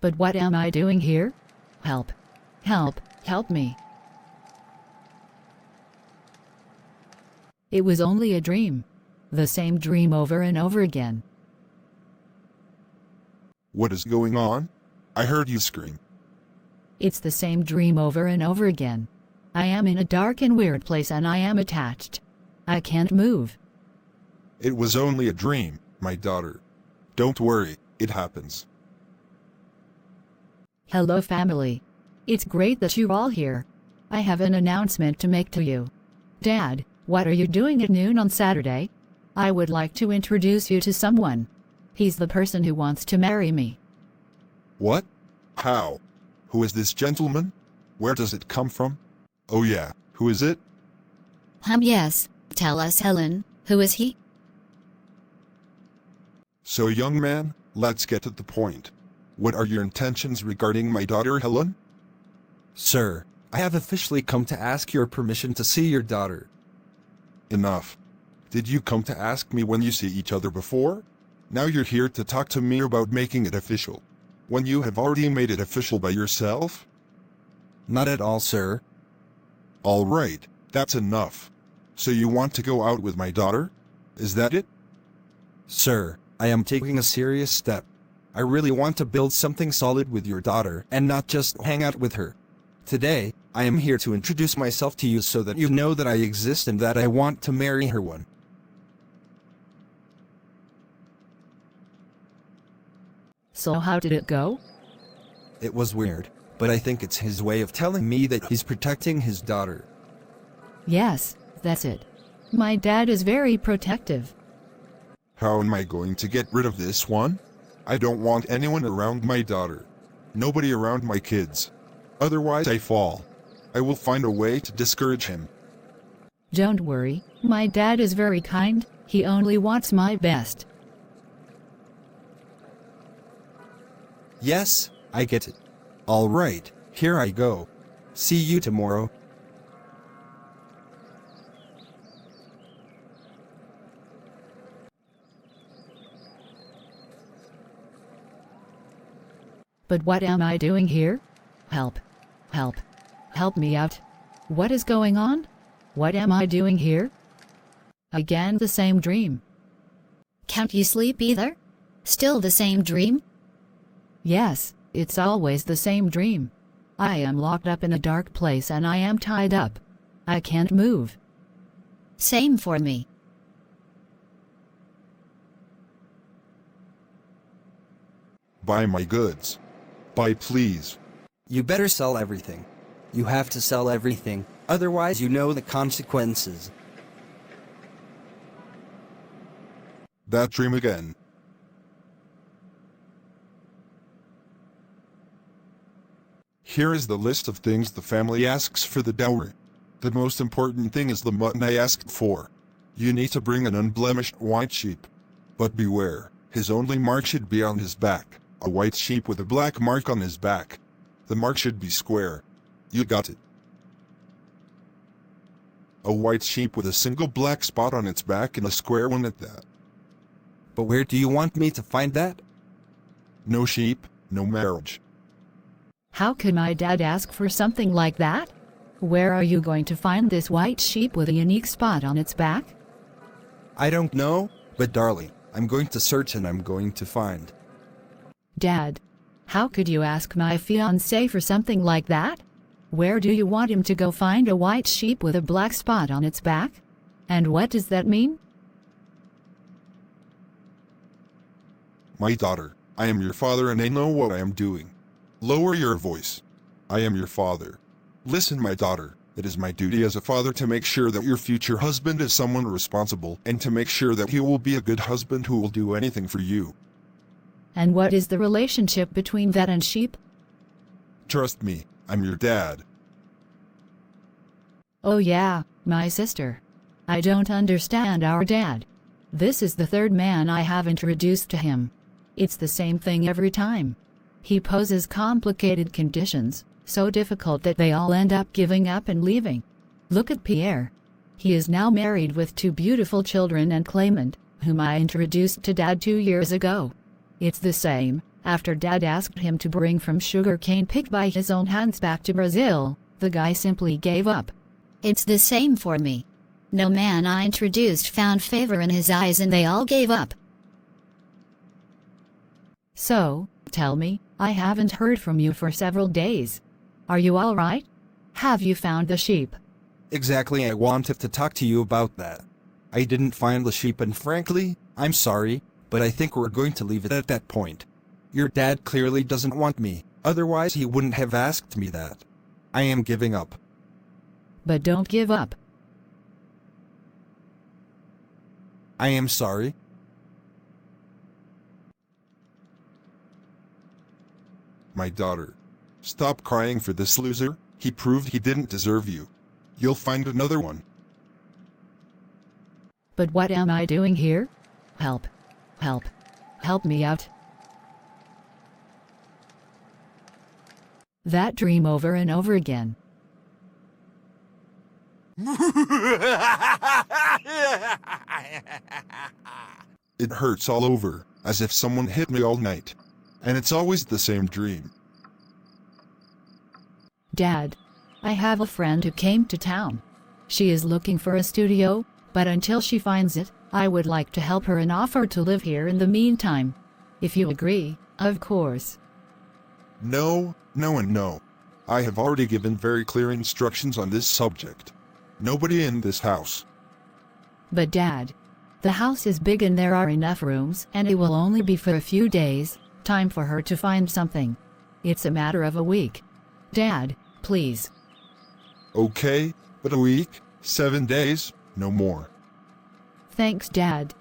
But what am I doing here? Help. Help, help me. It was only a dream. The same dream over and over again. What is going on? I heard you scream. It's the same dream over and over again. I am in a dark and weird place and I am attached. I can't move. It was only a dream, my daughter. Don't worry, it happens. Hello family. It's great that you're all here. I have an announcement to make to you. Dad, what are you doing at noon on Saturday? I would like to introduce you to someone. He's the person who wants to marry me. What? How? Who is this gentleman? Where does it come from? Oh yeah, who is it? Yes. Tell us, Helen, who is he? So young man, let's get to the point. What are your intentions regarding my daughter Helen? Sir, I have officially come to ask your permission to see your daughter. Enough. Did you come to ask me when you see each other before? Now you're here to talk to me about making it official. When you have already made it official by yourself? Not at all, sir. All right, that's enough. So you want to go out with my daughter? Is that it? Sir, I am taking a serious step. I really want to build something solid with your daughter and not just hang out with her. Today, I am here to introduce myself to you so that you know that I exist and that I want to marry her one. So how did it go? It was weird, but I think it's his way of telling me that he's protecting his daughter. Yes, that's it. My dad is very protective. How am I going to get rid of this one? I don't want anyone around my daughter. Nobody around my kids. Otherwise I fall. I will find a way to discourage him. Don't worry, my dad is very kind, he only wants my best. Yes, I get it. All right, here I go. See you tomorrow. But what am I doing here? Help. Help. Help me out. What is going on? What am I doing here? Again the same dream. Can't you sleep either? Still the same dream? Yes, it's always the same dream. I am locked up in a dark place and I am tied up. I can't move. Same for me. Buy my goods. Buy please. You better sell everything. You have to sell everything, otherwise you know the consequences. That dream again. Here is the list of things the family asks for the dowry. The most important thing is the mutton I asked for. You need to bring an unblemished white sheep. But beware, his only mark should be on his back, a white sheep with a black mark on his back. The mark should be square. You got it. A white sheep with a single black spot on its back and a square one at that. But where do you want me to find that? No sheep, no marriage. How could my dad ask for something like that? Where are you going to find this white sheep with a unique spot on its back? I don't know, but darling, I'm going to search and I'm going to find. Dad, how could you ask my fiancé for something like that? Where do you want him to go find a white sheep with a black spot on its back? And what does that mean? My daughter, I am your father and I know what I am doing. Lower your voice. I am your father. Listen, my daughter, it is my duty as a father to make sure that your future husband is someone responsible and to make sure that he will be a good husband who will do anything for you. And what is the relationship between that and sheep? Trust me, I'm your dad. Oh yeah, my sister. I don't understand our dad. This is the third man I have introduced to him. It's the same thing every time. He poses complicated conditions, so difficult that they all end up giving up and leaving. Look at Pierre. He is now married with 2 beautiful children and Clement, whom I introduced to Dad 2 years ago. It's the same, After Dad asked him to bring from sugarcane picked by his own hands back to Brazil, the guy simply gave up. It's the same for me. No man I introduced found favor in his eyes and they all gave up. So, tell me, I haven't heard from you for several days. Are you all right? Have you found the sheep? Exactly, I wanted to talk to you about that. I didn't find the sheep and frankly, I'm sorry, but I think we're going to leave it at that point. Your dad clearly doesn't want me, otherwise he wouldn't have asked me that. I am giving up. But don't give up. I am sorry. My daughter. Stop crying for this loser, he proved he didn't deserve you. You'll find another one. But what am I doing here? Help. Help. Help me out. That dream over and over again. It hurts all over, as if someone hit me all night. And it's always the same dream. Dad, I have a friend who came to town. She is looking for a studio, but until she finds it, I would like to help her and offer to live here in the meantime. If you agree, of course. No, no and no. I have already given very clear instructions on this subject. Nobody in this house. But Dad, the house is big and there are enough rooms and it will only be for a few days, time for her to find something. It's a matter of a week. Dad, please. Okay, but a week, 7 days, no more. Thanks, Dad.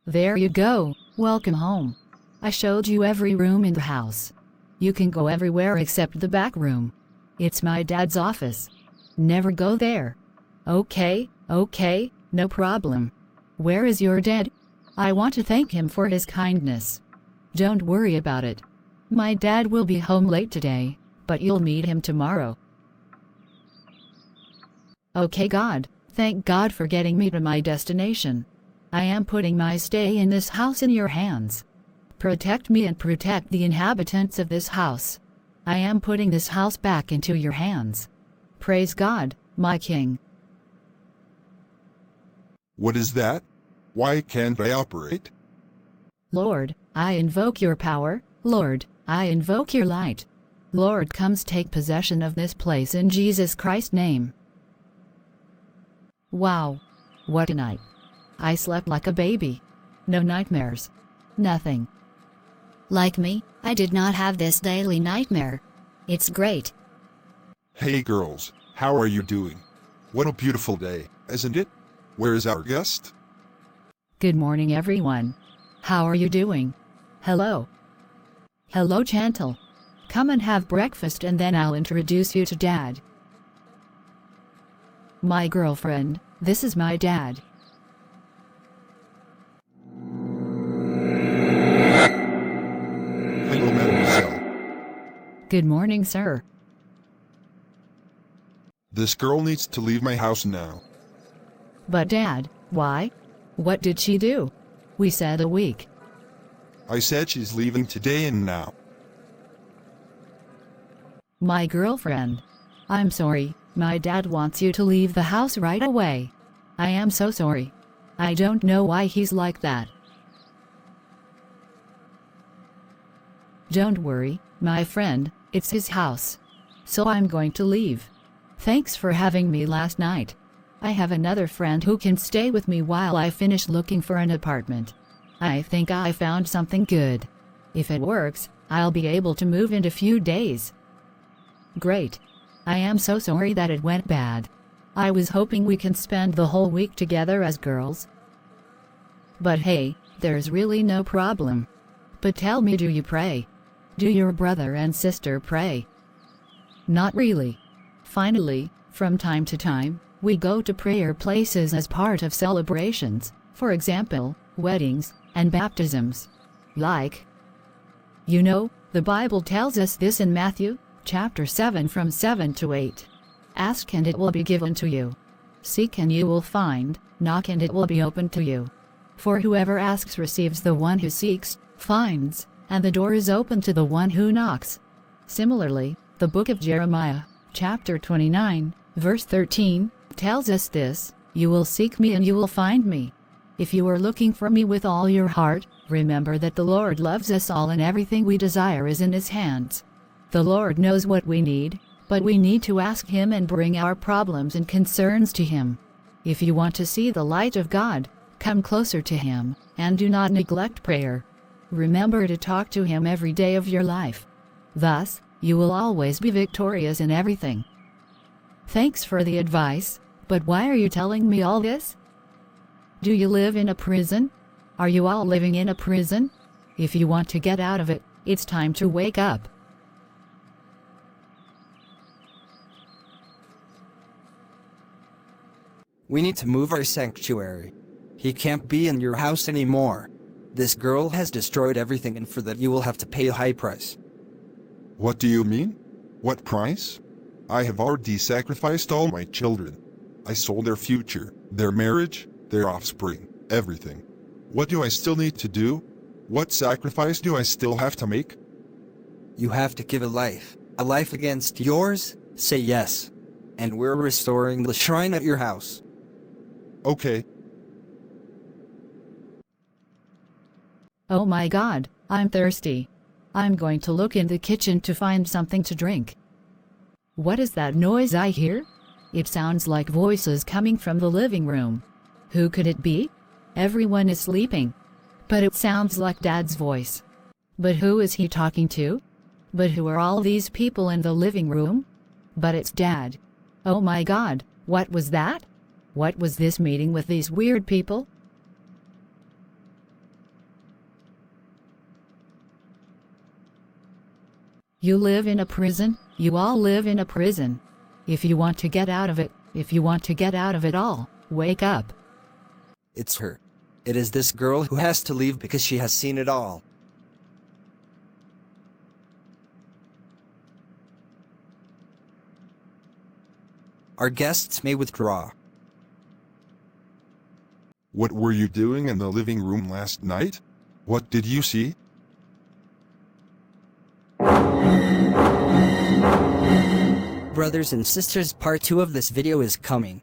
There you go, welcome home. I showed you every room in the house. You can go everywhere except the back room. It's my dad's office. Never go there. Okay, no problem. Where is your dad? I want to thank him for his kindness. Don't worry about it. My dad will be home late today, but you'll meet him tomorrow. Okay, God, thank God for getting me to my destination. I am putting my stay in this house in your hands. Protect me and protect the inhabitants of this house. I am putting this house back into your hands. Praise God, my King. What is that? Why can't I operate? Lord, I invoke your power. Lord, I invoke your light. Lord, comes take possession of this place in Jesus Christ's name. Wow. What a night. I slept like a baby. No nightmares. Nothing. Like me, I did not have this daily nightmare. It's great. Hey girls, how are you doing? What a beautiful day, isn't it? Where is our guest? Good morning, everyone. How are you doing? Hello. Hello, Chantal. Come and have breakfast and then I'll introduce you to Dad. My girlfriend, this is my dad. Hello, mademoiselle. Good morning, sir. This girl needs to leave my house now. But Dad, why? What did she do? We said a week. I said she's leaving today and now. My girlfriend. I'm sorry, my dad wants you to leave the house right away. I am so sorry. I don't know why he's like that. Don't worry, my friend, it's his house. So I'm going to leave. Thanks for having me last night. I have another friend who can stay with me while I finish looking for an apartment. I think I found something good. If it works, I'll be able to move in a few days. Great. I am so sorry that it went bad. I was hoping we can spend the whole week together as girls. But hey, there's really no problem. But tell me, do you pray? Do your brother and sister pray? Not really. Finally, from time to time, we go to prayer places as part of celebrations, for example, weddings and baptisms. Like, you know, the Bible tells us this in Matthew, chapter 7 from 7 to 8. Ask and it will be given to you. Seek and you will find, knock and it will be opened to you. For whoever asks receives, the one who seeks finds, and the door is open to the one who knocks. Similarly, the book of Jeremiah, chapter 29, verse 13, tells us this: "You will seek me and you will find me. If you are looking for me with all your heart, remember that the Lord loves us all and everything we desire is in His hands." The Lord knows what we need, but we need to ask Him and bring our problems and concerns to Him. If you want to see the light of God, come closer to Him, and do not neglect prayer. Remember to talk to Him every day of your life. Thus, you will always be victorious in everything. Thanks for the advice, but why are you telling me all this? Do you live in a prison? Are you all living in a prison? If you want to get out of it, it's time to wake up. We need to move our sanctuary. He can't be in your house anymore. This girl has destroyed everything, and for that you will have to pay a high price. What do you mean? What price? I have already sacrificed all my children. I sold their future, their marriage, their offspring, everything. What do I still need to do? What sacrifice do I still have to make? You have to give a life against yours. Say yes. And we're restoring the shrine at your house. Okay. Oh my God, I'm thirsty. I'm going to look in the kitchen to find something to drink. What is that noise I hear? It sounds like voices coming from the living room. Who could it be? Everyone is sleeping. But it sounds like Dad's voice. But who is he talking to? But who are all these people in the living room? But it's Dad. Oh my God, what was that? What was this meeting with these weird people? You live in a prison, you all live in a prison. If you want to get out of it, if you want to get out of it all, wake up. It's her. It is this girl who has to leave because she has seen it all. Our guests may withdraw. What were you doing in the living room last night? What did you see? Brothers and sisters, part 2 of this video is coming.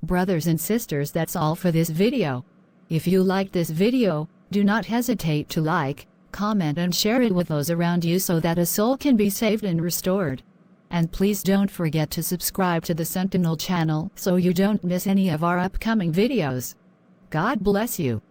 Brothers and sisters, that's all for this video. If you liked this video, do not hesitate to like, comment and share it with those around you so that a soul can be saved and restored. And please don't forget to subscribe to the Sentinel channel so you don't miss any of our upcoming videos. God bless you.